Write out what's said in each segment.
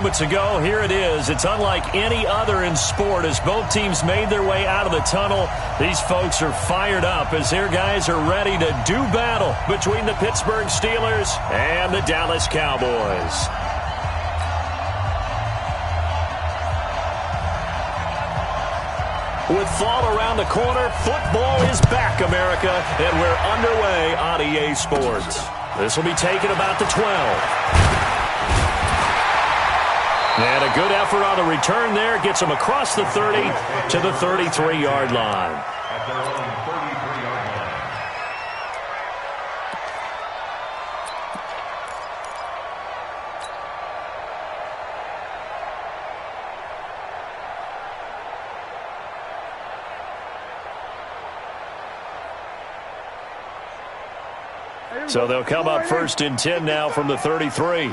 moments ago. Here it is. It's unlike any other in sport as both teams made their way out of the tunnel. These folks are fired up as their guys are ready to do battle between the Pittsburgh Steelers and the Dallas Cowboys. With fall around the corner, football is back, America, and we're underway on EA Sports. This will be taken about the 12. And a good effort on the return there gets them across the 30 to the 33-yard line. At their own 33-yard line. So they'll come up 1st and 10 now from the 33.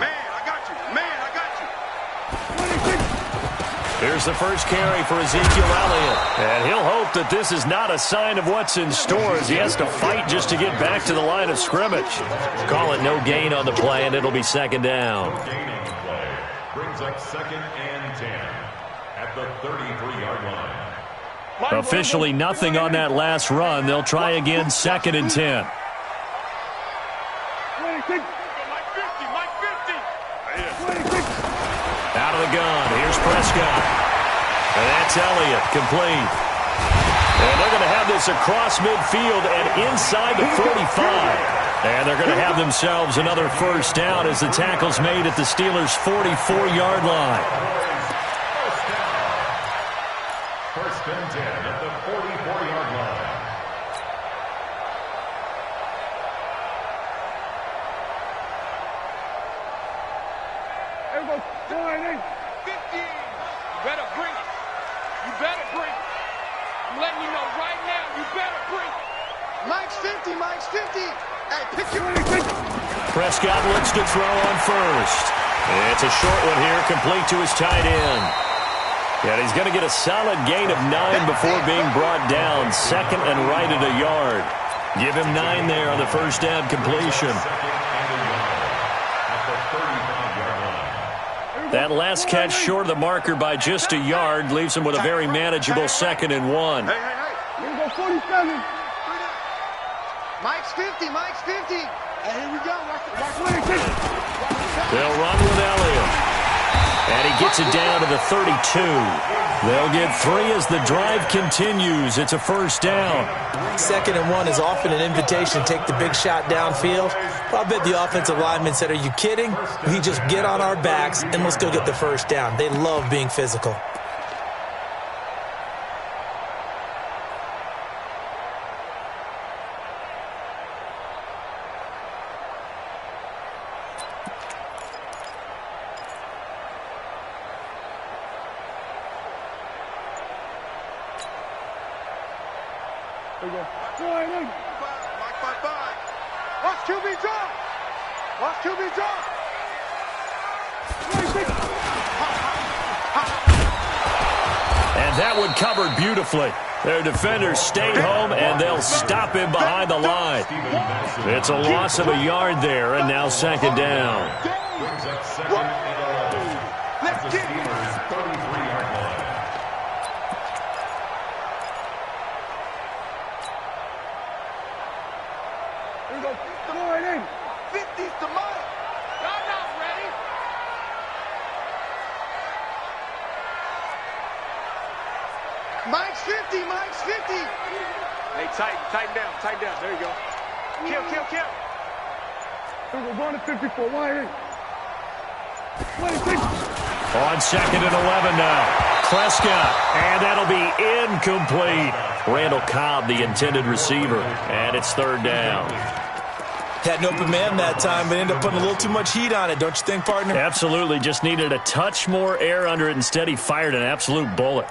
Here's the first carry for Ezekiel Elliott. And he'll hope that this is not a sign of what's in store as he has to fight just to get back to the line of scrimmage. Call it no gain on the play, and it'll be 2nd down. No gain on the play. Brings up 2nd and 10 at the 33-yard line. Officially nothing on that last run. They'll try again 2nd and 10. Out of the gun. Here's Prescott. And that's Elliott, complete. And they're going to have this across midfield and inside the 45. And they're going to have themselves another 1st down as the tackle's made at the Steelers' 44-yard line. 1st and 10 at the 44-yard line. There we go. 50. You better bring it. You better bring it. I'm letting you know right now, you better bring it. Mike's 50. Mike's 50. Hey, pick your Prescott looks to throw on 1st. It's a short one here, complete to his tight end. And he's going to get a solid gain of 9 before being brought down. 2nd and right at a yard. Give him 9 there on the 1st down completion. That last catch short of the marker by just a yard leaves him with a very manageable 2nd and 1. Hey. Here we go, 47. Mike's 50. Mike's 50. Hey, here we go. Watch. They'll run with Elliott. And he gets it down to the 32. They'll get 3 as the drive continues. It's a 1st down. 2nd and 1 is often an invitation to take the big shot downfield. But I bet the offensive lineman said, are you kidding? We just get on our backs and let's go get the 1st down. They love being physical. There we go. Mike 5. Watch QB drop. Watch QB drop. And that one covered beautifully. Their defenders stay home, and they'll stop him behind the line. It's a loss of a yard there, and now 2nd down. Brings up 2nd and 11 at the Steelers' 33-yard line. Here we go. Come on, right in. 50's to Mike. Y'all not ready. Mike's 50. Mike's 50. Hey, tighten down. There you go. Kill. Here we go. Going to 54. Wide in. On 2nd and 11 now. Prescott, and that'll be incomplete. Randall Cobb, the intended receiver, and it's 3rd down. Had an open man that time, but ended up putting a little too much heat on it, don't you think, partner? Absolutely. Just needed a touch more air under it. Instead, he fired an absolute bullet.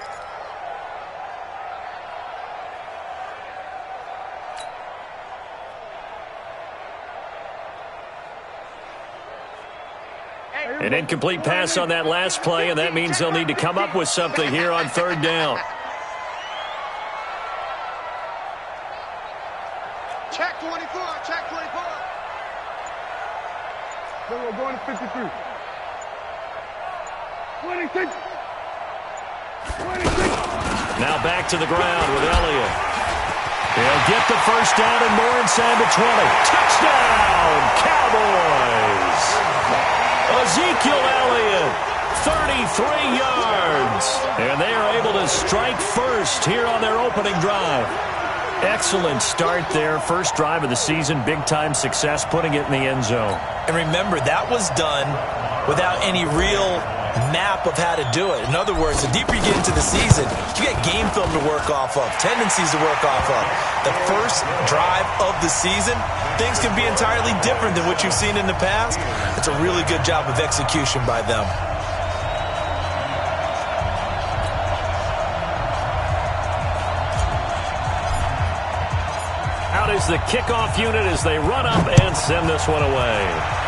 An incomplete pass on that last play, and that means they'll need to come up with something here on 3rd down. Check 24. Then we're going to 53. Now back to the ground with Elliott. He'll get the first down and more inside the 20. Touchdown, Cowboys! Ezekiel Elliott, 33 yards. And they are able to strike first here on their opening drive. Excellent start there. First drive of the season. Big-time success, putting it in the end zone. And remember, that was done without any real map of how to do it. In other words, the deeper you get into the season, you get game film to work off of, tendencies to work off of. The first drive of the season, things can be entirely different than what you've seen in the past. It's a really good job of execution by them. Out is the kickoff unit as they run up and send this one away.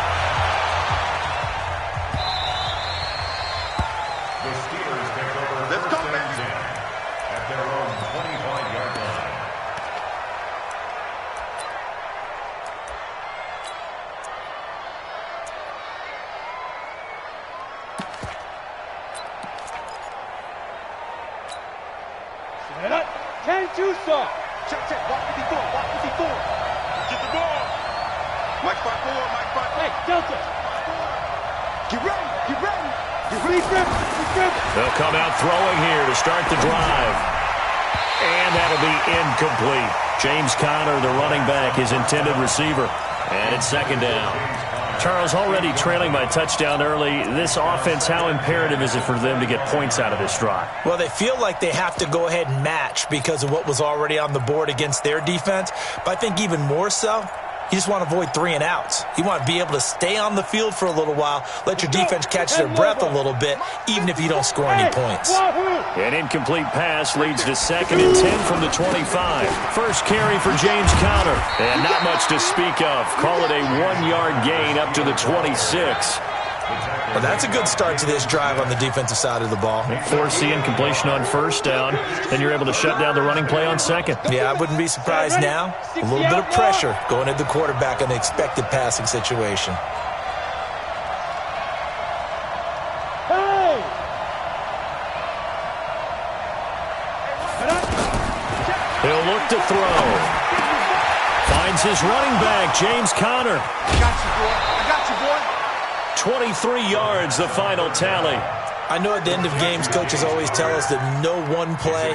They'll come out throwing here to start the drive. And that'll be incomplete. James Conner, the running back, his intended receiver. And it's second down. Charles, already trailing by touchdown early. This offense, how imperative is it for them to get points out of this drive? Well, they feel like they have to go ahead and match because of what was already on the board against their defense. But I think even more so, you just want to avoid 3 and outs. You want to be able to stay on the field for a little while, let your defense catch their breath a little bit, even if you don't score any points. An incomplete pass leads to 2nd and 10 from the 25. First carry for James Conner. And not much to speak of. Call it a 1-yard gain up to the 26. Well, that's a good start to this drive on the defensive side of the ball. Force the incompletion on first down. Then you're able to shut down the running play on second. Yeah, I wouldn't be surprised now. A little bit of pressure going at the quarterback in the expected passing situation. He'll look to throw. Finds his running back, James Conner. I got you, boy. I got you, boy. 23 yards, the final tally. I know at the end of games, coaches always tell us that no one play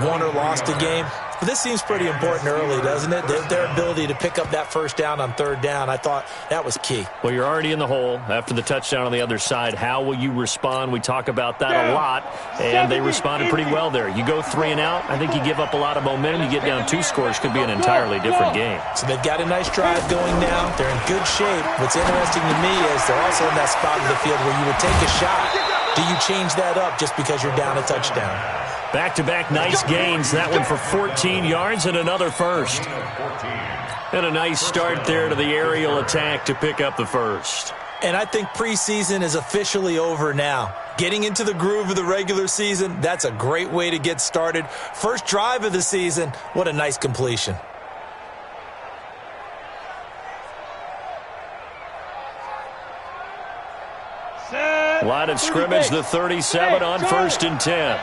won or lost a game. But this seems pretty important early, doesn't it? Their ability to pick up that first down on third down, I thought that was key. Well, you're already in the hole after the touchdown on the other side. How will you respond? We talk about that a lot, and they responded pretty well there. You go 3 and out, I think you give up a lot of momentum. You get down 2 scores, could be an entirely different game. So they've got a nice drive going now. They're in good shape. What's interesting to me is they're also in that spot of the field where you would take a shot. Do you change that up just because you're down a touchdown? Back-to-back nice gains. That one for 14 yards and another first. And a nice start there to the aerial attack to pick up the first. And I think preseason is officially over now. Getting into the groove of the regular season, that's a great way to get started. First drive of the season, what a nice completion. Line of scrimmage, the 37 on 1st and 10.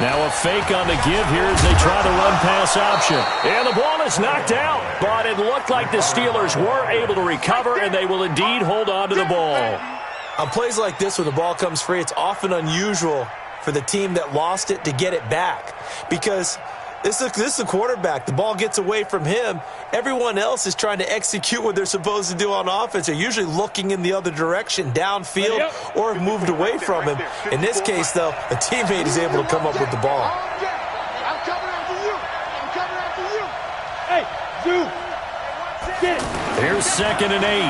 Now a fake on the give here as they try the run-pass option. And the ball is knocked out. But it looked like the Steelers were able to recover, and they will indeed hold on to the ball. On plays like this where the ball comes free, it's often unusual for the team that lost it to get it back. Because this is the quarterback. The ball gets away from him. Everyone else is trying to execute what they're supposed to do on offense. They're usually looking in the other direction, downfield, or have moved away from him. In this case, though, a teammate is able to come up with the ball. I'm coming after you. I'm coming after you. Hey, dude. Get it. Here's 2nd and 8.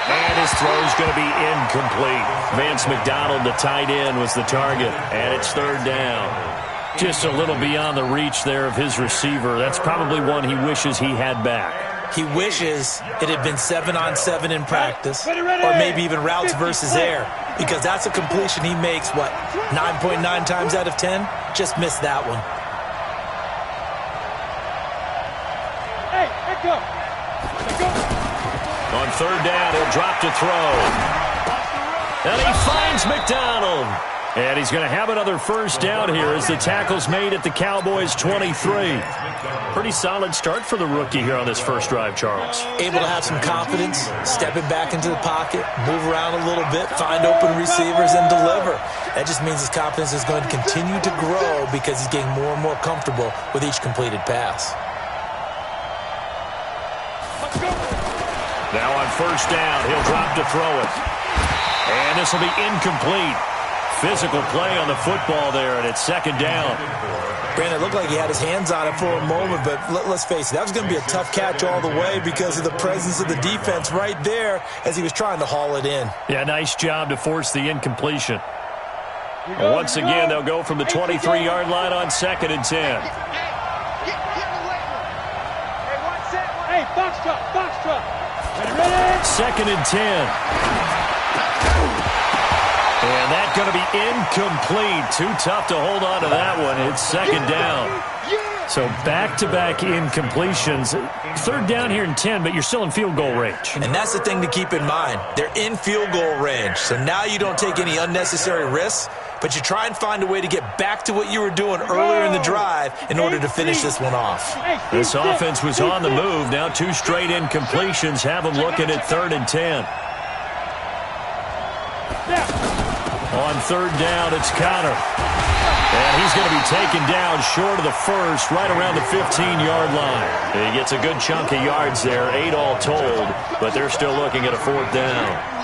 And his throw's going to be incomplete. Vance McDonald, the tight end, was the target. And it's 3rd down. Just a little beyond the reach there of his receiver. That's probably one he wishes he had back. He wishes it had been 7-on-7 in practice, or maybe even routes versus air, because that's a completion he makes, 9.9 times out of 10? Just missed that one. Hey, here come. On third down, he'll drop to throw. And he finds McDonald. And he's going to have another first down here as the tackle's made at the Cowboys' 23. Pretty solid start for the rookie here on this first drive, Charles. Able to have some confidence, stepping back into the pocket, move around a little bit, find open receivers, and deliver. That just means his confidence is going to continue to grow because he's getting more and more comfortable with each completed pass. Now on first down, he'll drop to throw it. And this will be incomplete. Physical play on the football there, and it's second down. Brandon, it looked like he had his hands on it for a moment, but let's face it, that was going to be a tough catch all the way because of the presence of the defense right there as he was trying to haul it in. Yeah, nice job to force the incompletion. Once again, they'll go from the 23-yard line on second and 10. Hey, box truck. Second and 10. And that's going to be incomplete. Too tough to hold on to that one. It's second down. So back-to-back incompletions. Third down here in 10, but you're still in field goal range. And that's the thing to keep in mind. They're in field goal range. So now you don't take any unnecessary risks, but you try and find a way to get back to what you were doing earlier in the drive in order to finish this one off. This offense was on the move. Now two straight incompletions have them looking at third and 10. On third down, it's Connor. And he's going to be taken down short of the first, right around the 15-yard line. He gets a good chunk of yards there, 8 all told, but they're still looking at a fourth down.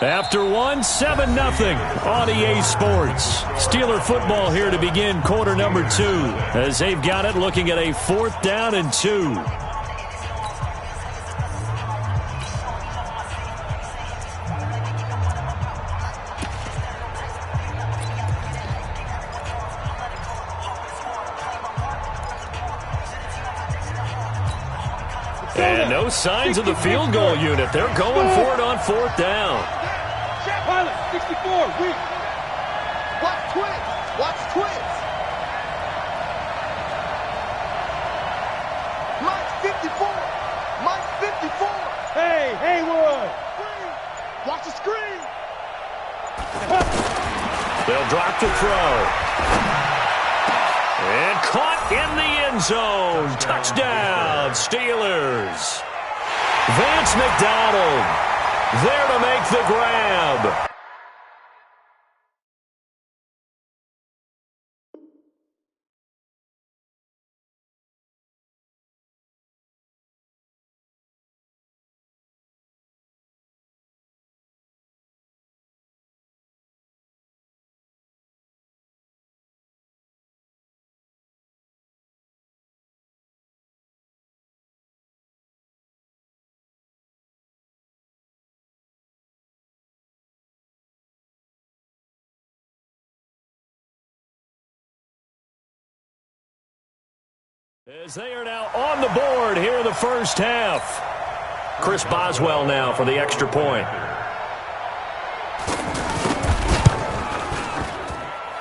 After one, 7-0 on EA Sports. Steeler football here to begin quarter number 2 as they've got it looking at a fourth down and 2. And no signs of the field goal unit. They're going for it on fourth down. Pilot, 64, weak. Watch twins. Mike's 54. Hey, Haywood. Watch the screen. They'll drop to throw. And caught in the end zone. Touchdown, Steelers. Vance McDonald there to make the grab. As they are now on the board here in the first half. Chris Boswell now for the extra point.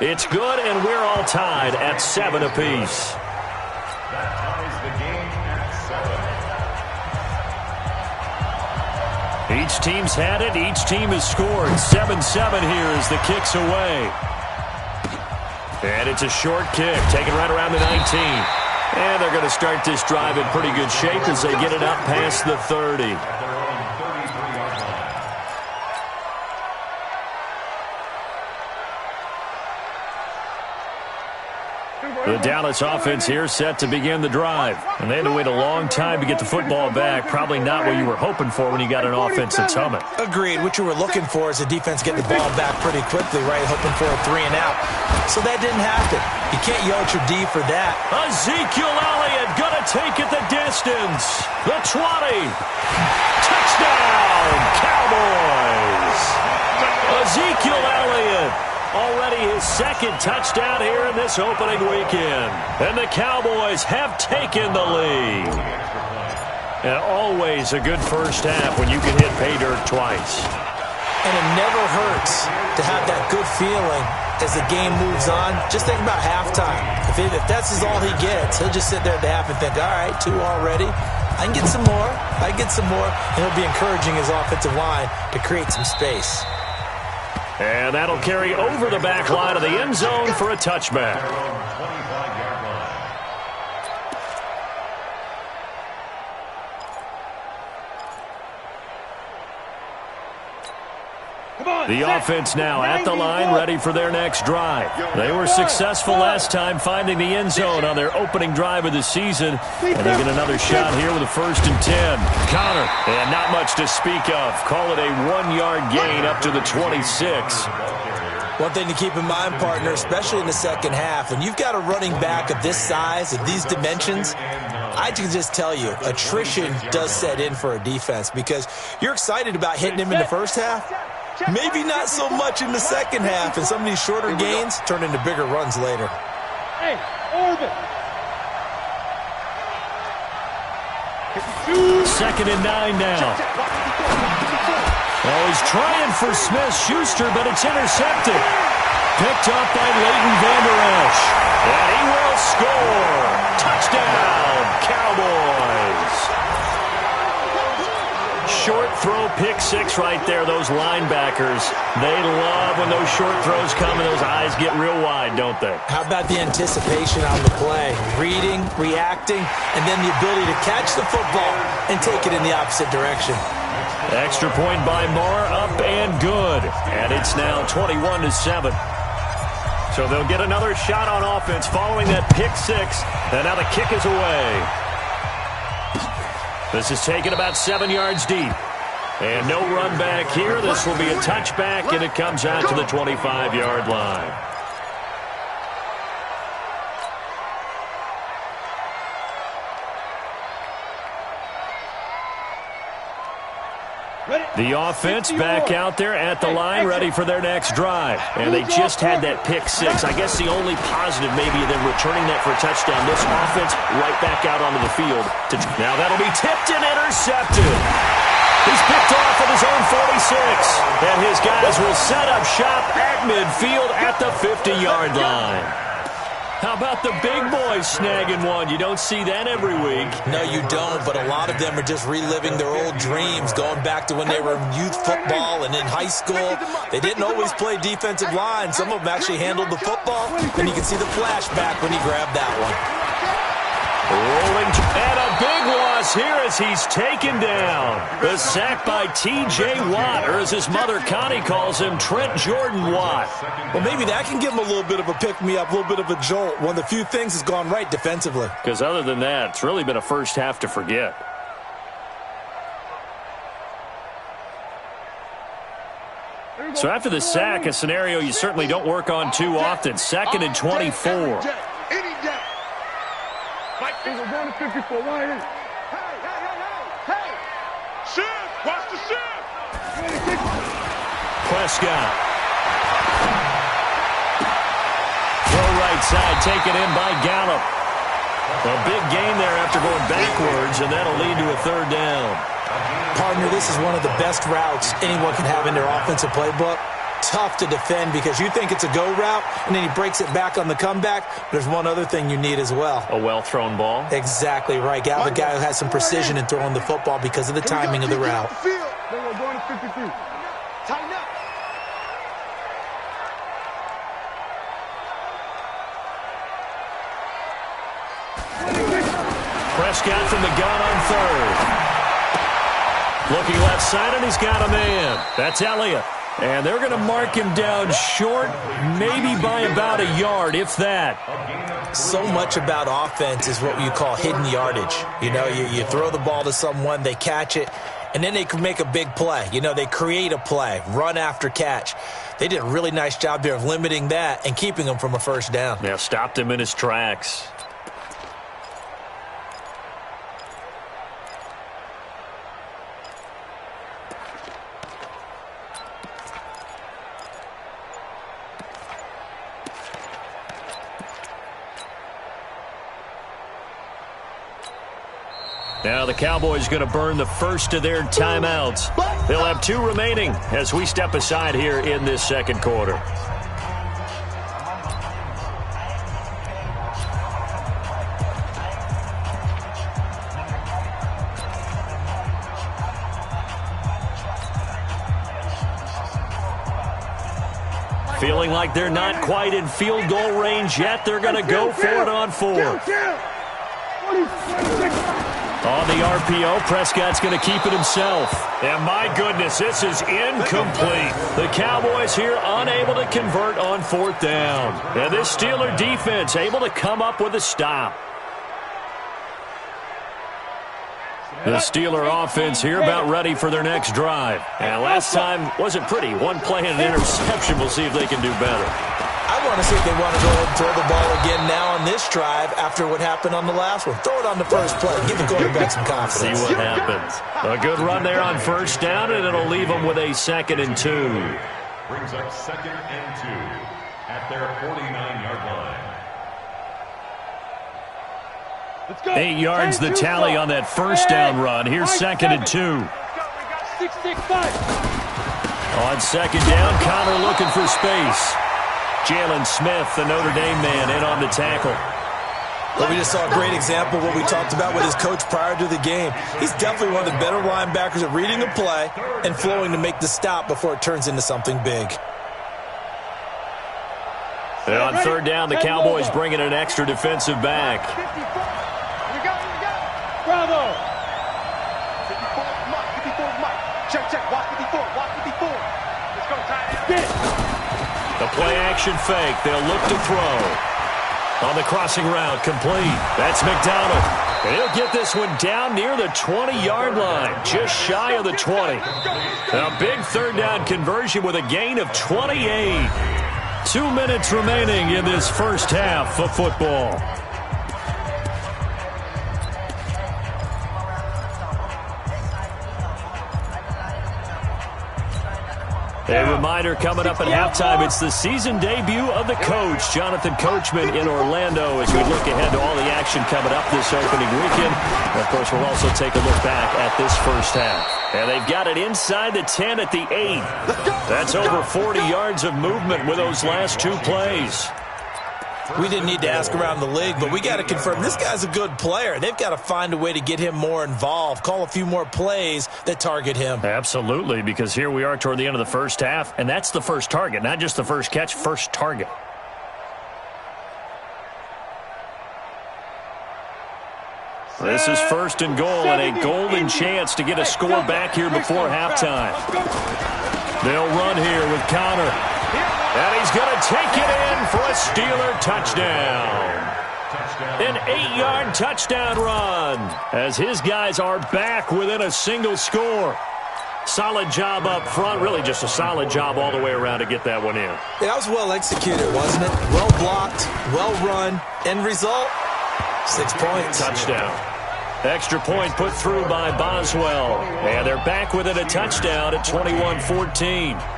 It's good, and we're all tied at 7 apiece. That ties the game at 7. Each team's had it. Each team has scored. 7-7 here as the kick's away. And it's a short kick, taken right around the 19. And they're going to start this drive in pretty good shape as they get it up past the 30. At their own 33-yard line. The Dallas offense here set to begin the drive. And they had to wait a long time to get the football back. Probably not what you were hoping for when you got an offense that's humming. Agreed. What you were looking for is the defense getting the ball back pretty quickly, right? Hoping for a 3 and out. So that didn't happen. You can't yell at your D for that. Ezekiel Elliott going to take it the distance. The 20. Touchdown, Cowboys. Ezekiel Elliott. Already his second touchdown here in this opening weekend. And the Cowboys have taken the lead. And always a good first half when you can hit pay dirt twice. And it never hurts to have that good feeling as the game moves on, just think about halftime. If that's all he gets, he'll just sit there at the half and think, all right, 2 already. I can get some more. And he'll be encouraging his offensive line to create some space. And that'll carry over the back line of the end zone for a touchback. The offense now at the line, ready for their next drive. They were successful last time finding the end zone on their opening drive of the season. And they get another shot here with a 1st and 10. Counter. And not much to speak of. Call it a 1-yard gain up to the 26. One thing to keep in mind, partner, especially in the second half, when you've got a running back of this size, of these dimensions, I can just tell you, attrition does set in for a defense because you're excited about hitting him in the first half. Maybe not so much in the second half, and some of these shorter gains turn into bigger runs later. Hey, orbit. 2nd and 9 now. Oh, he's trying for Smith-Schuster, but it's intercepted. Picked up by Leighton Vander Esch. And he will score. Touchdown, Cowboys. Short throw, pick 6 right there, those linebackers. They love when those short throws come and those eyes get real wide, don't they? How about the anticipation on the play? Reading, reacting, and then the ability to catch the football and take it in the opposite direction. Extra point by Moore, up and good. And it's now 21-7. So they'll get another shot on offense following that pick 6. And now the kick is away. This is taken about 7 yards deep. And no run back here. This will be a touchback, and it comes out to the 25-yard line. The offense back out there at the line, ready for their next drive. And they just had that pick 6. I guess the only positive maybe of them returning that for a touchdown. This offense right back out onto the field. Now that'll be tipped and intercepted. He's picked off at his own 46. And his guys will set up shop at midfield at the 50-yard line. How about the big boys snagging one? You don't see that every week. No, you don't, but a lot of them are just reliving their old dreams, going back to when they were in youth football and in high school. They didn't always play defensive line. Some of them actually handled the football, and you can see the flashback when he grabbed that one. Rolling, and a big loss here as he's taken down. The sack by T.J. Watt, or as his mother Connie calls him, Trent Jordan Watt. Well, maybe that can give him a little bit of a pick-me-up, a little bit of a jolt. One of the few things has gone right defensively. Because other than that, it's really been a first half to forget. So after the sack, a scenario you certainly don't work on too often. 2nd and 24. Any day. We're going to 54. Hey. Shift. Watch the shift. Prescott. Throw right side, taken in by Gallup. A big gain there after going backwards, and that'll lead to a 3rd down. Partner, this is one of the best routes anyone can have in their offensive playbook. Tough to defend because you think it's a go route, and then he breaks it back on the comeback. There's one other thing you need as well. A well-thrown ball. Exactly right. Got a guy who has some precision in throwing the football because of the timing of the route. Then we're going to 53. Tighten up. Prescott from the gun on 3rd. Looking left side, and he's got a man. That's Elliott. And they're going to mark him down short, maybe by about a yard, if that. So much about offense is what you call hidden yardage. You know, you throw the ball to someone, they catch it, and then they can make a big play. You know, they create a play, run after catch. They did a really nice job there of limiting that and keeping him from a 1st down. Yeah, stopped him in his tracks. Now the Cowboys going to burn the first of their timeouts. They'll have 2 remaining as we step aside here in this 2nd quarter. Feeling like they're not quite in field goal range yet. They're going to go for it on 4th. On the RPO, Prescott's going to keep it himself. And my goodness, this is incomplete. The Cowboys here unable to convert on 4th down. And this Steeler defense able to come up with a stop. The Steeler offense here about ready for their next drive. And last time wasn't pretty. One play and an interception. We'll see if they can do better. I want to see if they want to go ahead and throw the ball again now on this drive after what happened on the last one. Throw it on the first play. Give the quarterback some confidence. See what happens. A good run there on 1st down, and it'll leave them with a 2nd and 2. Brings up 2nd and 2 at their 49-yard line. 8 yards the tally on that 1st down run. Here's 2nd and 2. 6-6-5. On 2nd down, Connor looking for space. Jalen Smith, the Notre Dame man, in on the tackle. Well, we just saw a great example of what we talked about with his coach prior to the game. He's definitely one of the better linebackers at reading a play and flowing to make the stop before it turns into something big. And on 3rd down, the Cowboys bringing an extra defensive back. Bravo. 54, Mike. Check. Watch 54. Let's go, tight end. The play-action fake. They'll look to throw. On the crossing route, complete. That's McDonald. And he'll get this one down near the 20-yard line, just shy of the 20. A big 3rd down conversion with a gain of 28. 2 minutes remaining in this first half of football. A reminder coming up at halftime, it's the season debut of the coach, Jonathan Coachman, in Orlando, as we look ahead to all the action coming up this opening weekend. And of course, we'll also take a look back at this first half. And they've got it inside the 10 at the 8. That's over 40 yards of movement with those last 2 plays. We didn't need to ask around the league, but we got to confirm this guy's a good player. They've got to find a way to get him more involved, call a few more plays that target him. Absolutely, because here we are toward the end of the first half, and that's the first target, not just the first catch, first target. This is 1st and goal, and a golden chance to get a score back here before halftime. They'll run here with Connor. And he's going to take it in for a Steeler touchdown. An 8-yard touchdown run as his guys are back within a single score. Solid job up front. Really just a solid job all the way around to get that one in. Yeah, that was well executed, wasn't it? Well blocked, well run. End result, 6 points. Touchdown. Extra point put through by Boswell. And they're back within a touchdown at 21-14.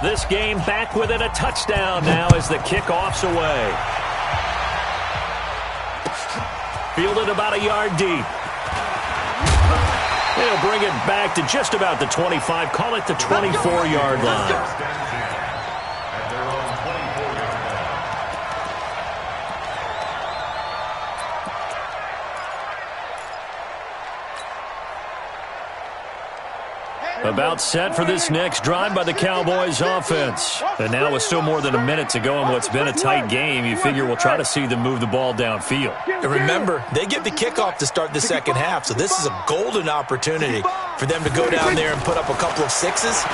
This game back within a touchdown now as the kickoff's away. Fielded about a yard deep. They'll bring it back to just about the 25. Call it the 24-yard line. About set for this next drive by the Cowboys offense. And now with still more than a minute to go in what's been a tight game, you figure we'll try to see them move the ball downfield. And remember, they get the kickoff to start the second half, so this is a golden opportunity for them to go down there and put up a couple of 6s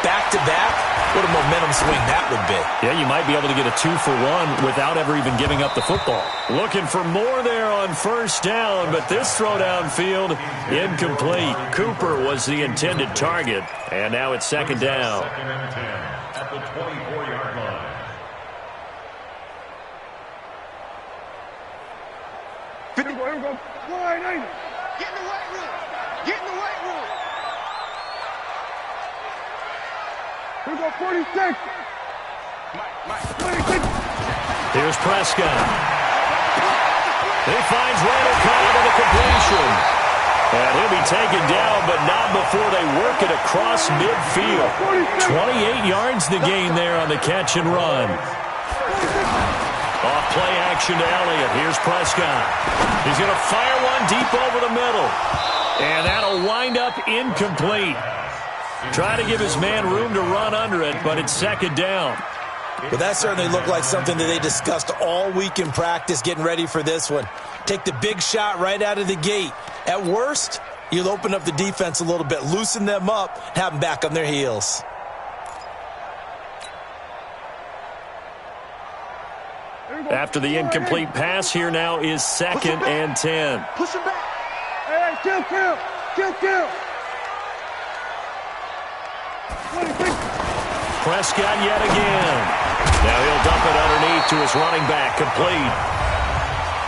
back-to-back. What a momentum swing that would be. Yeah, you might be able to get a 2-for-1 without ever even giving up the football. Looking for more there on 1st down, but this throw downfield, incomplete. Cooper was the intended target, and now it's 2nd down. 2nd and 10 at the 24-yard line. Here we go. Line 80. Get in the weight room. Get in the weight room. Here we go, 46. Mike. 26. Here's Prescott. He finds Randall Cobb with a completion. And he'll be taken down, but not before they work it across midfield. 28 yards the gain there on the catch and run. Off play action to Elliott. Here's Prescott. He's going to fire one deep over the middle. And that'll wind up incomplete. Trying to give his man room to run under it, but it's second down. Well, that certainly looked like something that they discussed all week in practice, getting ready for this one. Take the big shot right out of the gate. At worst, you'll open up the defense a little bit, loosen them up, have them back on their heels. After the incomplete pass, here now is second and 10. Push him back. Hey, kill. Prescott yet again. Now he'll dump it underneath to his running back, complete.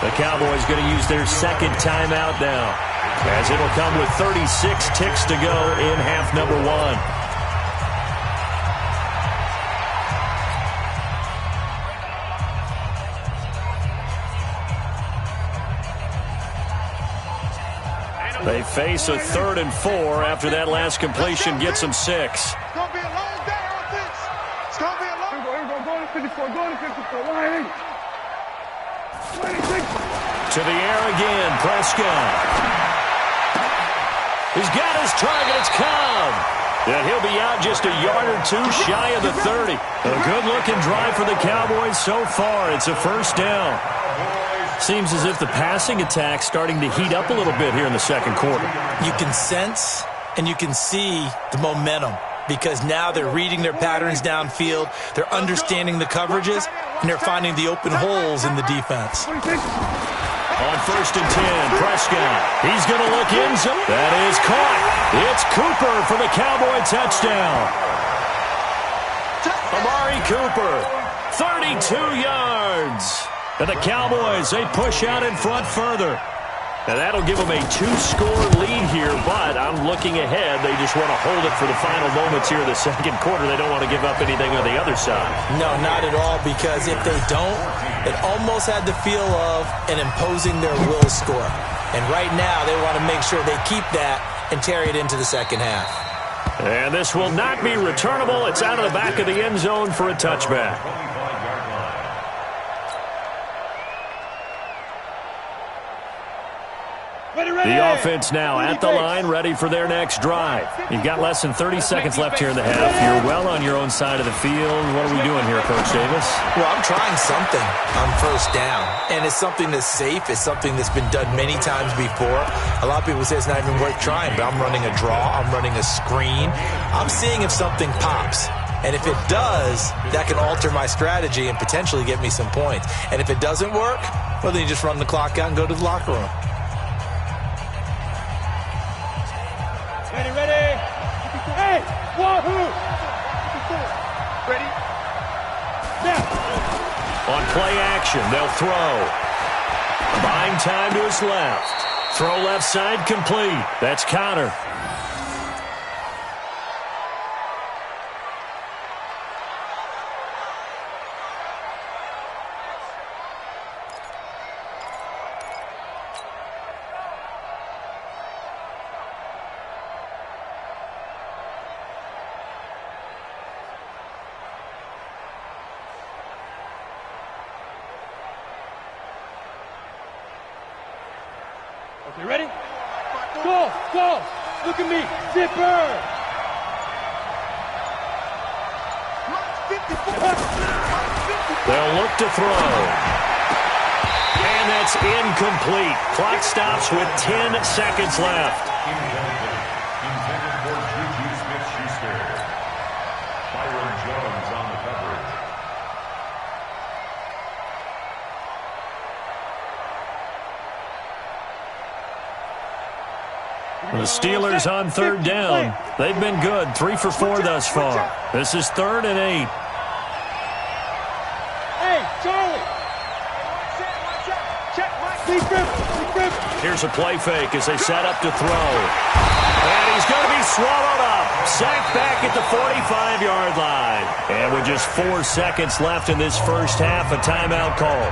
The Cowboys going to use their second timeout now, as it'll come with 36 ticks to go in half number one. They face a 3rd and 4 after that last completion gets them 6. It's going to be a long day on this. It's going to be a long day. Go to 54. Line 26. To the air again, Prescott. He's got his target. It's Cobb. And he'll be out just a yard or two shy of the 30. A good-looking drive for the Cowboys so far. It's a first down. Seems as if the passing attack's starting to heat up a little bit here in the second quarter. You can sense and you can see the momentum because now they're reading their patterns downfield, they're understanding the coverages, and they're finding the open holes in the defense. On 1st and 10, Prescott. He's going to look in zone. That is caught. It's Cooper for the Cowboy touchdown. Amari Cooper, 32 yards. And the Cowboys, they push out in front further. And that'll give them a 2-score lead here, but I'm looking ahead. They just want to hold it for the final moments here in the second quarter. They don't want to give up anything on the other side. No, not at all, because if they don't, it almost had the feel of an imposing their will score. And right now, they want to make sure they keep that and carry it into the second half. And this will not be returnable. It's out of the back of the end zone for a touchback. The offense now at the line, ready for their next drive. You've got less than 30 seconds left here in the half. You're well on your own side of the field. What are we doing here, Coach Davis? Well, I'm trying something on first down, and it's something that's safe. It's something that's been done many times before. A lot of people say it's not even worth trying, but I'm running a draw. I'm running a screen. I'm seeing if something pops. And if it does, that can alter my strategy and potentially get me some points. And if it doesn't work, well, then you just run the clock out and go to the locker room. Ready. Hey, wahoo! Ready? Now. On play action, they'll throw. Buying time to his left. Throw left side complete. That's Connor. Okay, ready? Go! Look at me! Zipper! They'll look to throw. And that's incomplete. Clock stops with 10 seconds left. Intended for Juju Smith-Schuster. Byron Jones on the coverage. The Steelers on third down. They've been good, 3 for 4 thus far. This is 3rd and 8. Hey, Charlie! Check, Mike. Here's a play fake as they set up to throw. And he's going to be swallowed up. Sacked back at the 45-yard line. And with just 4 seconds left in this first half, a timeout call.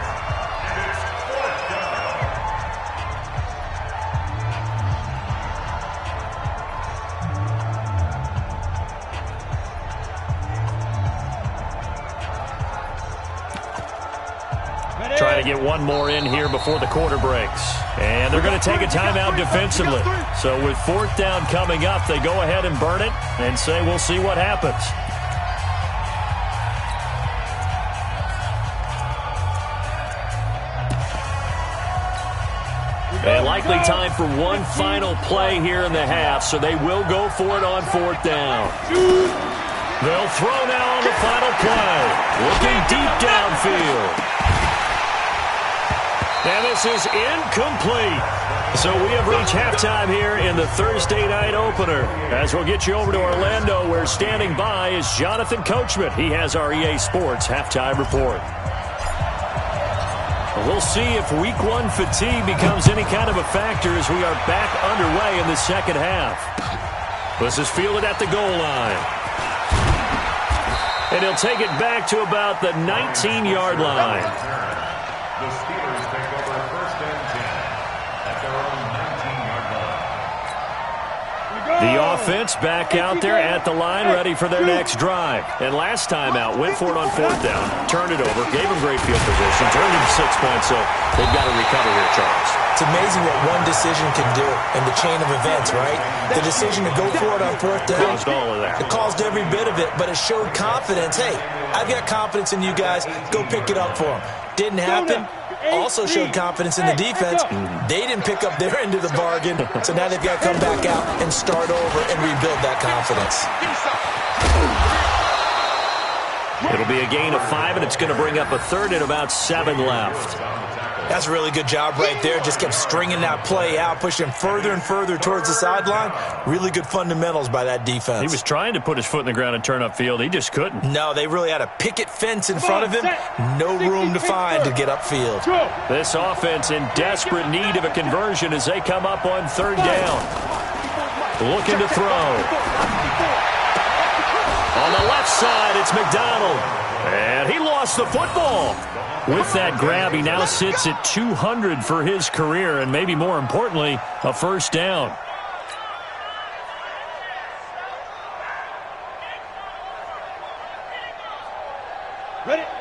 Trying to get one more in here before the quarter breaks. And they're going to take a timeout defensively. So with 4th down coming up, they go ahead and burn it and say we'll see what happens. And likely time for one final play here in the half, so they will go for it on 4th down. They'll throw now on the final play. Looking deep downfield. And this is incomplete. So we have reached halftime here in the Thursday night opener. As we'll get you over to Orlando, where standing by is Jonathan Coachman. He has our EA Sports halftime report. We'll see if Week 1 fatigue becomes any kind of a factor as we are back underway in the second half. This is fielded at the goal line. And he'll take it back to about the 19-yard line. The Steelers take over 1st and 10 at their own 19-yard line. The offense back out there at the line, ready for their next drive. And last time out, went for it on 4th down, turned it over, gave them great field position, turned it to 6 points, so they've got to recover here, Charles. It's amazing what one decision can do in the chain of events, right? The decision to go for it on 4th down. Caused all of that. It caused every bit of it, but it showed confidence. Hey, I've got confidence in you guys. Go pick it up for them. Didn't happen. Also showed confidence in the defense. They didn't pick up their end of the bargain, so now they've got to come back out and start over and rebuild that confidence. It'll be a gain of 5, and it's going to bring up a 3rd and about 7 left. That's a really good job right there. Just kept stringing that play out, pushing further and further towards the sideline. Really good fundamentals by that defense. He was trying to put his foot in the ground and turn upfield. He just couldn't. No, they really had a picket fence in front of him. No room to find to get upfield. This offense in desperate need of a conversion as they come up on 3rd down. Looking to throw. On the left side, it's McDonald. And he lost the football. With that grab, he now sits at 200 for his career, and maybe more importantly, a 1st down.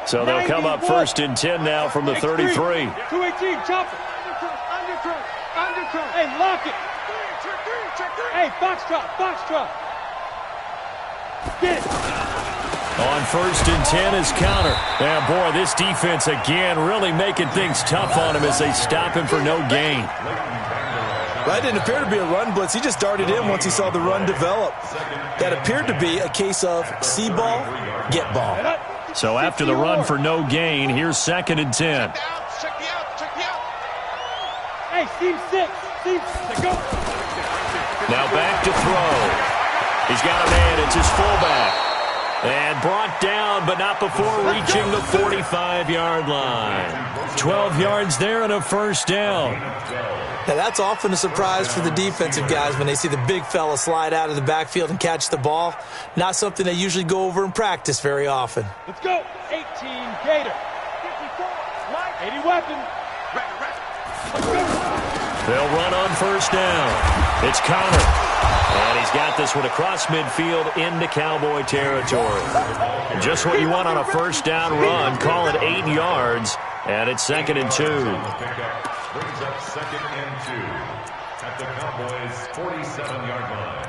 So they'll come up 1st and 10 now from the 33. 218, chop it. Undercut. Hey, lock it. Hey, foxtrot. Get it. On 1st and 10 is counter. And boy, this defense again really making things tough on him as they stop him for no gain. That didn't appear to be a run blitz. He just darted in once he saw the run develop. That appeared to be a case of see ball, get ball. So after the run for no gain, here's 2nd and 10. Check me out. Hey, seam 6. Go. Now back to throw. He's got a man. It's his fullback. And brought down, but not before reaching the 45-yard line. 12 yards there and a 1st down. Now, that's often a surprise for the defensive guys when they see the big fella slide out of the backfield and catch the ball. Not something they usually go over in practice very often. Let's go. 18, Gator. 80 weapon. They'll run on 1st down. It's Connor. And he's got this one across midfield into Cowboy territory. Just what you want on a 1st down run. Call it 8 yards. And it's 2nd and 2. Brings up 2nd and 2 at the Cowboys' 47-yard line.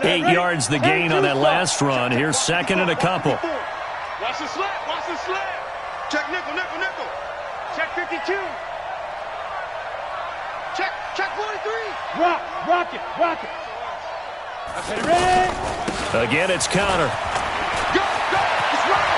Eight yards the gain on that last run. Here's 2nd and a couple. Watch the slap. Check nickel. Check 52. Check 43. Rock it. Okay, ready? Again, it's counter. Go. It's right.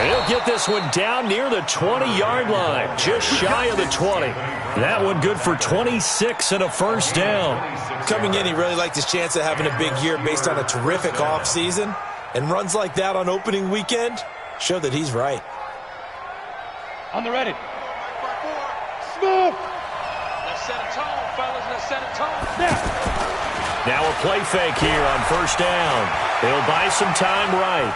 He'll get this one down near the 20-yard line, just shy of the 20. That one good for 26 and a 1st down. Coming in, he really liked his chance of having a big year based on a terrific offseason. And runs like that on opening weekend show that he's right. On the ready. Smooth. Let's set a tone, fellas. Now a play fake here on 1st down. He'll buy some time right.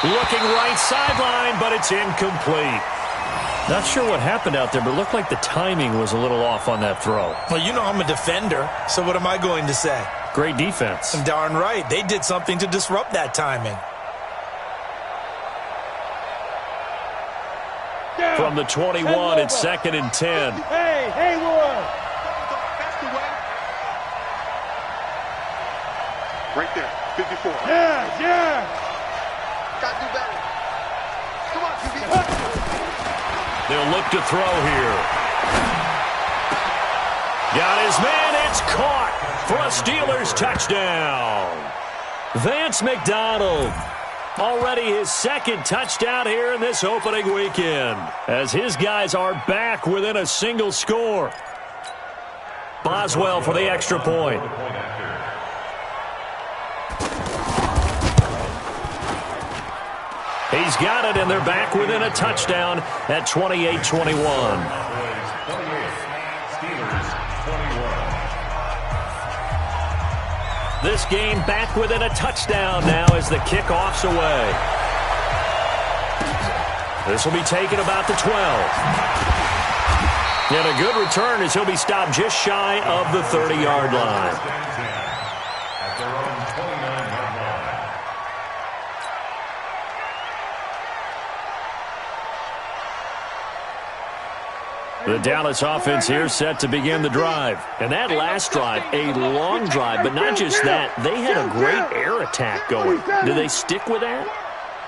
Looking right sideline, but it's incomplete. Not sure what happened out there, but it looked like the timing was a little off on that throw. Well, you know I'm a defender, so what am I going to say? Great defense. Darn right. They did something to disrupt that timing. From the 21, it's 2nd and 10. Hey, Hayward! That's the way. Right there, 54. Yeah! Got to do better. Come on, QB. They'll look to throw here. Got his man. It's caught for a Steelers touchdown. Vance McDonald. Already his 2nd touchdown here in this opening weekend, as his guys are back within a single score. Boswell for the extra point. He's got it, and they're back within a touchdown at 28-21. This game back within a touchdown now as the kickoff's away. This will be taken about the 12. And a good return as he'll be stopped just shy of the 30-yard line. At their own 29-yard line. The Dallas offense here set to begin the drive. And that last drive, a long drive, but not just that. They had a great air attack going. Do they stick with that?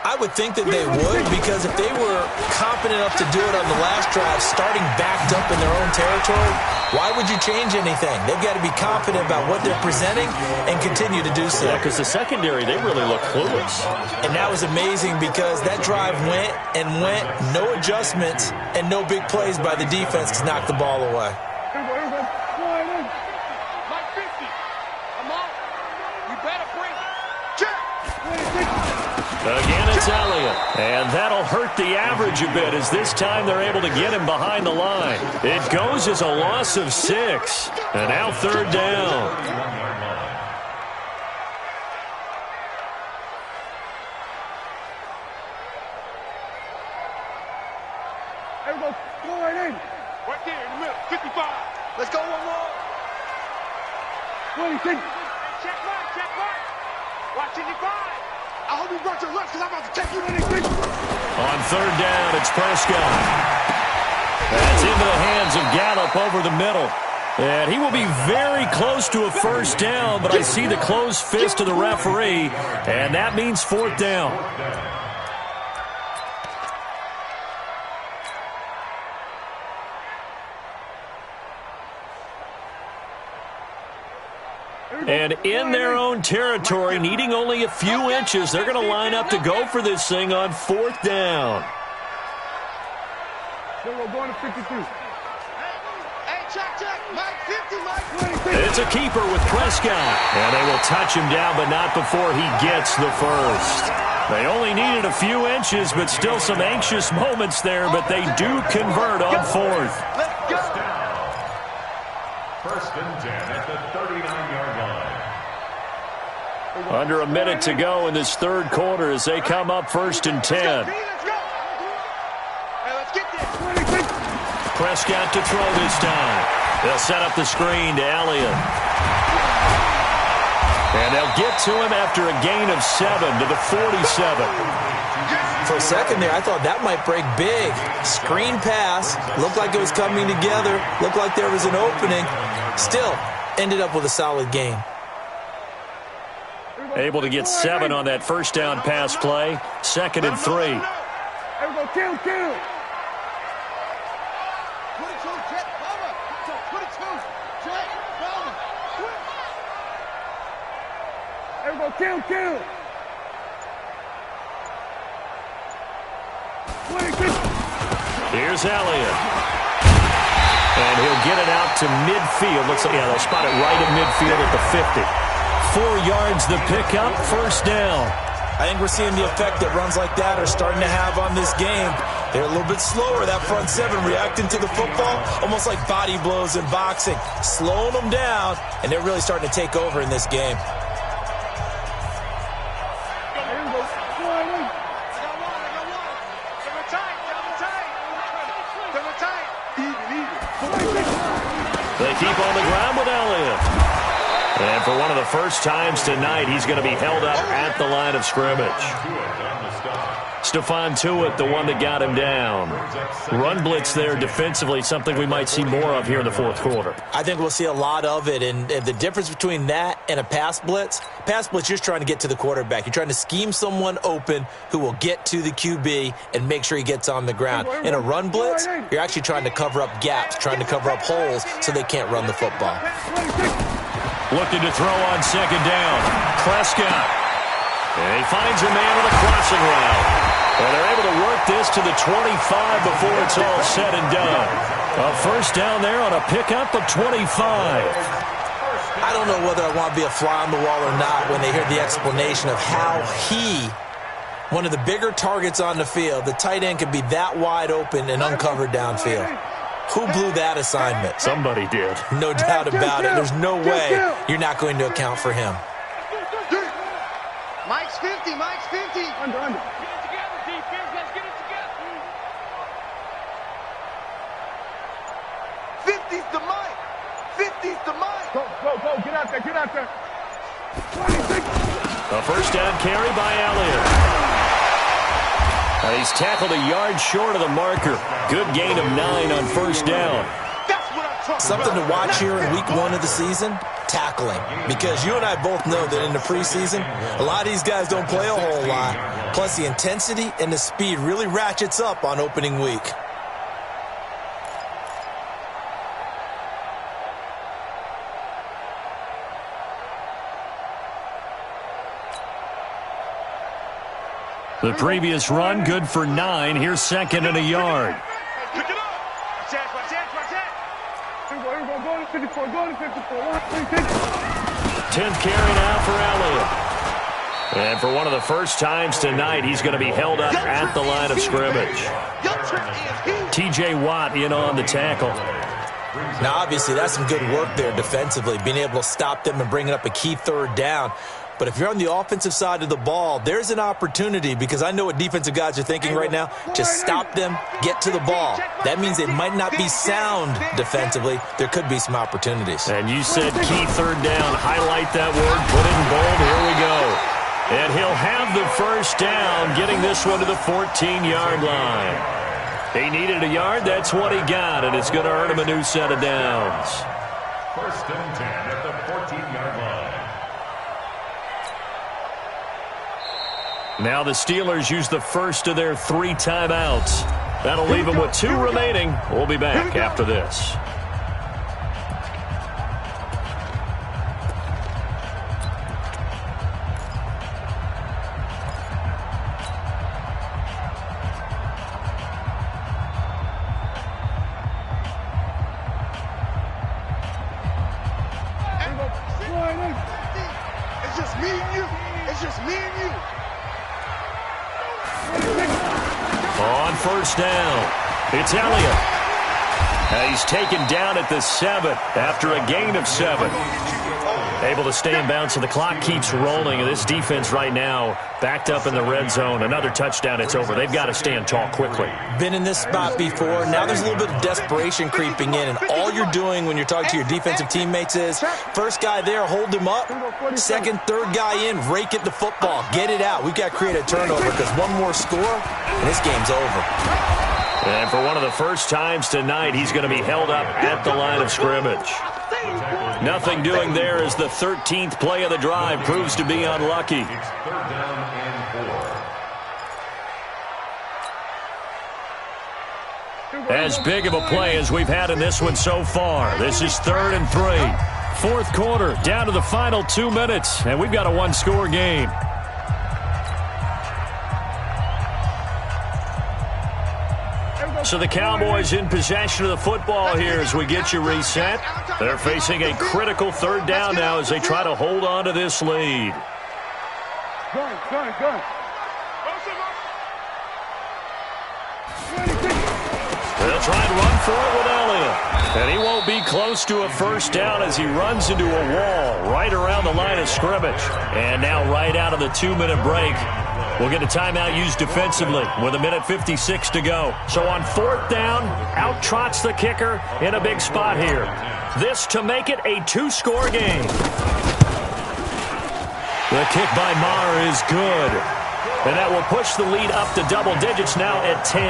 I would think that they would, because if they were confident enough to do it on the last drive, starting backed up in their own territory, why would you change anything? They've got to be confident about what they're presenting and continue to do so. Yeah, because the secondary, they really look clueless. And that was amazing because that drive went and went, no adjustments and no big plays by the defense to knock the ball away. Mike 50. I'm on. You better bring it. Check. Again, it's Elliott. And that'll hurt the average a bit as this time they're able to get him behind the line. It goes as a loss of 6. And now 3rd down. Everybody, go right in. Right there in the middle. 55. Let's go one more. 26. Check right. Watch 55. I hope you brought your left because I'm about to take you. On 3rd down, it's Prescott. That's into the hands of Gallup over the middle. And he will be very close to a 1st down, but I see the closed fist of the referee, and that means 4th down. And in their own territory, needing only a few inches, they're going to line up to go for this thing on 4th down. We're going to 52. Hey, check. Mike 50, Mike 20. It's a keeper with Prescott. And they will touch him down, but not before he gets the 1st. They only needed a few inches, but still some anxious moments there, but they do convert on 4th. Let's go. 1st and 10 at the 39-yard line. Under a minute to go in this 3rd quarter as they come up 1st and 10. Let's go. Hey, let's get this. Prescott to throw this time. They'll set up the screen to Elliott. And they'll get to him after a gain of 7 to the 47. For a second there, I thought that might break big. Screen pass. Looked like it was coming together. Looked like there was an opening. Still, ended up with a solid game. Able to get 7 on that 1st down pass play. 2nd and 3. Everybody, kill. 22, Jet, Bomber. 22, Jet, Bomber. Everybody, kill. 26. Here's Elliott. And he'll get it out to midfield. Looks like, yeah, they'll spot it right at midfield at the 50. 4 yards the pickup, 1st down. I think we're seeing the effect that runs like that are starting to have on this game. They're a little bit slower, that front 7, reacting to the football, almost like body blows in boxing, slowing them down, and they're really starting to take over in this game. They keep on the ground with Elliott. And for one of the first times tonight, he's going to be held up at the line of scrimmage. Stephon Tuitt, the one that got him down. Run blitz there defensively, something we might see more of here in the fourth quarter. I think we'll see a lot of it, and the difference between that and a pass blitz, you're just trying to get to the quarterback. You're trying to scheme someone open who will get to the QB and make sure he gets on the ground. In a run blitz, you're actually trying to cover up gaps, trying to cover up holes so they can't run the football. Looking to throw on second down. Prescott. And he finds a man with a crossing route. And they're able to work this to the 25 before it's all said and done. A first down there on a pickup of 25. I don't know whether I want to be a fly on the wall or not when they hear the explanation of how one of the bigger targets on the field, the tight end can be that wide open and uncovered downfield. Who blew that assignment? Somebody did. No doubt about it. There's no way you're not going to account for him. Mike's 50, Mike's 50. Under. Get it together, defense. Let's get it together. 50's the Mike. 50's the Mike. Go. Get out there. 26. A first down carry by Elliott. He's tackled a yard short of the marker. Good gain of 9 on first down. Something to watch here in week 1 of the season, tackling. Because you and I both know that in the preseason, a lot of these guys don't play a whole lot. Plus, the intensity and the speed really ratchets up on opening week. The previous run, good for 9. Here's second and a yard. Pick it up. Watch that. Go to 54. 10th carry now for Elliott. And for one of the first times tonight, he's going to be held up at the line of scrimmage. T.J. Watt in on the tackle. Now, obviously, that's some good work there defensively, being able to stop them and bringing up a key third down. But if you're on the offensive side of the ball, there's an opportunity, because I know what defensive guys are thinking right now. Just stop them, get to the ball. That means they might not be sound defensively. There could be some opportunities. And you said key third down. Highlight that word, put it in bold. Here we go. And he'll have the first down, getting this one to the 14-yard line. He needed a yard. That's what he got, and it's going to earn him a new set of downs. First and 10 at the 14-yard line. Now the Steelers use the first of their 3 timeouts. That'll leave them with 2 remaining. We'll be back after this. It's just me and you. On first down, it's Elliott. He's taken down at the 7 after a gain of 7. Able to stay in bounds, so the clock keeps rolling. And this defense right now backed up in the red zone. Another touchdown, it's over. They've got to stand tall quickly. Been in this spot before. Now there's a little bit of desperation creeping in. And all you're doing when you're talking to your defensive teammates is, first guy there, hold him up. Second, third guy in, rake at the football. Get it out. We've got to create a turnover, because one more score, and this game's over. And for one of the first times tonight, he's going to be held up at the line of scrimmage. Nothing doing there as the 13th play of the drive proves to be unlucky. It's third down and 4. As big of a play as we've had in this one so far. This is 3rd and 3. Fourth quarter, down to the final 2 minutes, and we've got a one-score game. So the Cowboys in possession of the football here as we get you reset. They're facing a critical third down now as they try to hold on to this lead. Gun. They'll try and run for it with Elliott. And he won't be close to a first down as he runs into a wall right around the line of scrimmage. And now right out of the 2-minute break, we'll get a timeout used defensively with 1:56 to go. So on 4th down, out trots the kicker in a big spot here. This to make it a 2-score game. The kick by Maher is good. And that will push the lead up to double digits now at 10.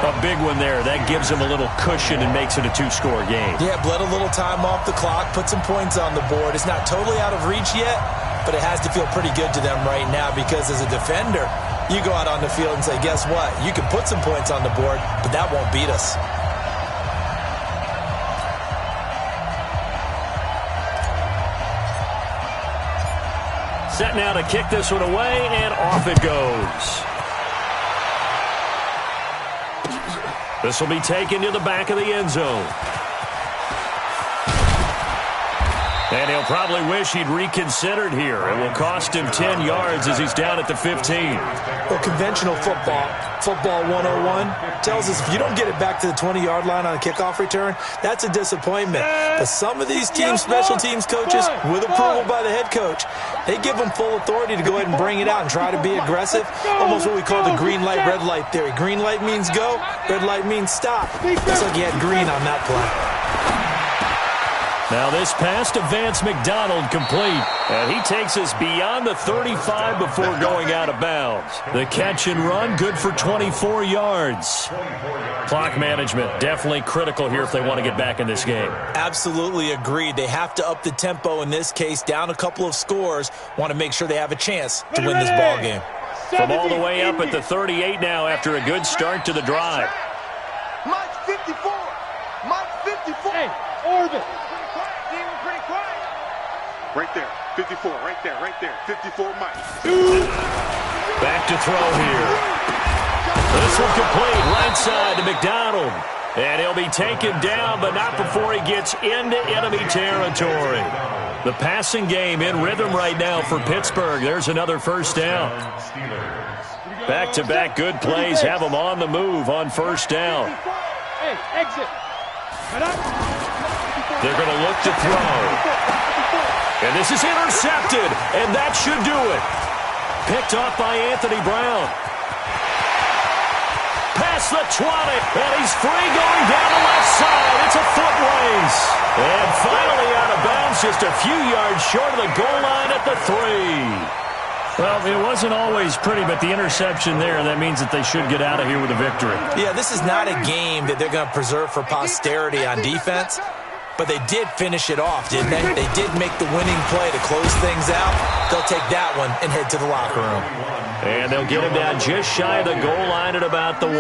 A big one there. That gives him a little cushion and makes it a two-score game. Yeah, bled a little time off the clock, put some points on the board. It's not totally out of reach yet, but it has to feel pretty good to them right now because as a defender, you go out on the field and say, guess what? You can put some points on the board, but that won't beat us. Set now to kick this one away, and off it goes. This will be taken to the back of the end zone. And he'll probably wish he'd reconsidered here. It will cost him 10 yards as he's down at the 15. Well, conventional football 101, tells us if you don't get it back to the 20-yard line on a kickoff return, that's a disappointment. But some of these teams, special teams coaches, with approval by the head coach, they give them full authority to go ahead and bring it out and try to be aggressive. Almost what we call the green light, red light theory. Green light means go, red light means stop. Looks like he had green on that play. Now this pass to Vance McDonald complete. And he takes us beyond the 35 before going out of bounds. The catch and run, good for 24 yards. Clock management, definitely critical here if they want to get back in this game. Absolutely agreed. They have to up the tempo in this case, down a couple of scores. Want to make sure they have a chance to win this ball game. From all the way up at the 38 now after a good start to the drive. Mike 54. Mike 54. Hey, Orbit. Right there, 54, right there, 54, Mike. Back to throw here. This one complete, right side to McDonald. And he'll be taken down, but not before he gets into enemy territory. The passing game in rhythm right now for Pittsburgh. There's another first down. Back-to-back good plays have them on the move on first down. Hey, exit. They're going to look to throw. And this is intercepted, and that should do it. Picked off by Anthony Brown. Past the 20, and he's free going down the left side. It's a foot race. And finally out of bounds, just a few yards short of the goal line at the 3. Well, it wasn't always pretty, but the interception there, that means that they should get out of here with a victory. Yeah, this is not a game that they're going to preserve for posterity on defense. But they did finish it off, didn't they? They did make the winning play to close things out. They'll take that one and head to the locker room. And they'll get him down just shy of the goal line at about the 1.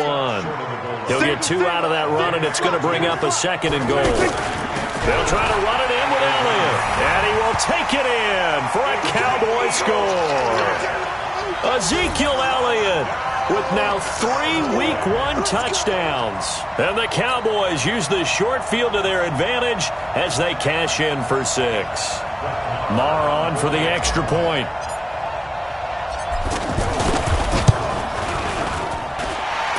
He'll get 2 out of that run, and it's going to bring up a second and goal. They'll try to run it in with Elliott. And he will take it in for a Cowboy score. Ezekiel Elliott with now 3 Week 1 touchdowns. And the Cowboys use the short field to their advantage as they cash in for 6. Maher on for the extra point.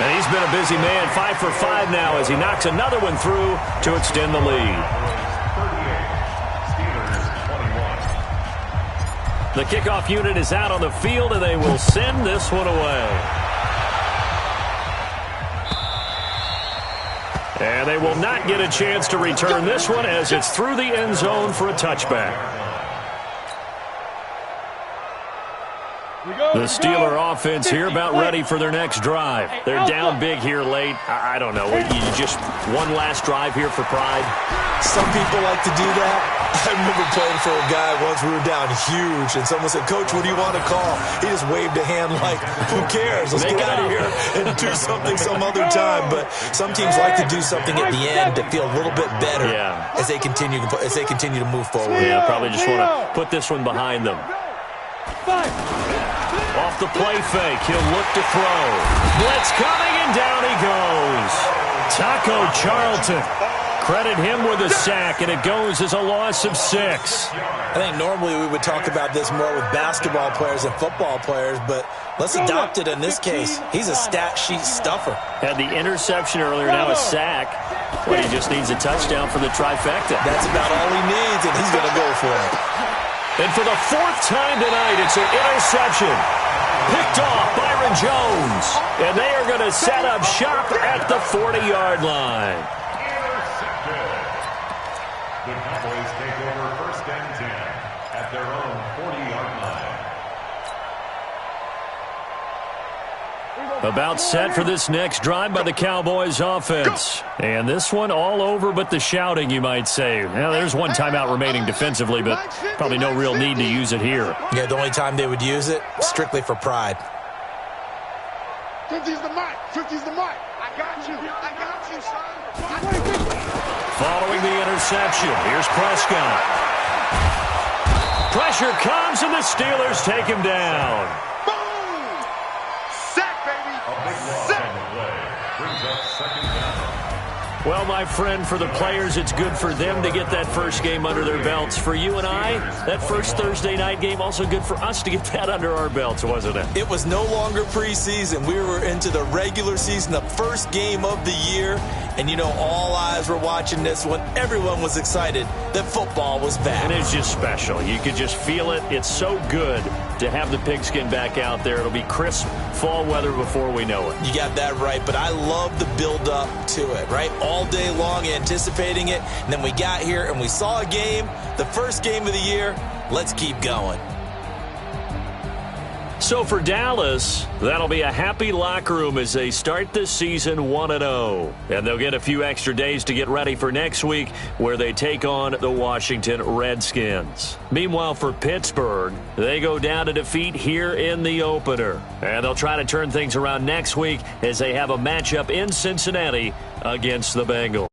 And he's been a busy man, 5 for 5 now as he knocks another one through to extend the lead. The kickoff unit is out on the field, and they will send this one away. And they will not get a chance to return this one as it's through the end zone for a touchback. The Steeler offense here about ready for their next drive. They're down big here late. I don't know. You just one last drive here for pride? Some people like to do that. I remember playing for a guy once. We were down huge, and someone said, "Coach, what do you want to call?" He just waved a hand like, "Who cares? Let's get out of here and do something some other time." But some teams like to do something at the end to feel a little bit better as they continue to move forward. Yeah, probably just want to put this one behind them. Off the play fake, he'll look to throw. Blitz coming, and down he goes. Taco Charlton. Credit him with a sack, and it goes as a loss of 6. I think normally we would talk about this more with basketball players and football players, but let's adopt it in this case. He's a stat sheet stuffer. Had the interception earlier, now a sack. Well, he just needs a touchdown for the trifecta. That's about all he needs, and he's going to go for it. And for the 4th time tonight, it's an interception. Picked off Byron Jones. And they are going to set up shop at the 40-yard line. The Cowboys take over 1st and 10 at their own 40-yard line. About set for this next drive by the Cowboys offense. And this one all over but the shouting, you might say. Now, there's one timeout remaining defensively, but probably no real need to use it here. Yeah, the only time they would use it, strictly for pride. 50's the mark. 50's the mark. I got you, son. Following the interception, here's Prescott. Pressure comes, and the Steelers take him down. Boom! Sack, baby. A big loss on the play. Brings up second down. Well, my friend, for the players, it's good for them to get that first game under their belts. For you and I, that first Thursday night game, also good for us to get that under our belts, wasn't it? It was no longer preseason. We were into the regular season, the first game of the year. And, you know, all eyes were watching this one. Everyone was excited that football was back. And it's just special. You could just feel it. It's so good to have the pigskin back out there. It'll be crisp fall weather before we know it. You got that right, but I love the build-up to it, right? All day long anticipating it, and then we got here and we saw a game, the first game of the year. Let's keep going. So for Dallas, that'll be a happy locker room as they start this season 1-0. And they'll get a few extra days to get ready for next week where they take on the Washington Redskins. Meanwhile, for Pittsburgh, they go down to defeat here in the opener. And they'll try to turn things around next week as they have a matchup in Cincinnati against the Bengals.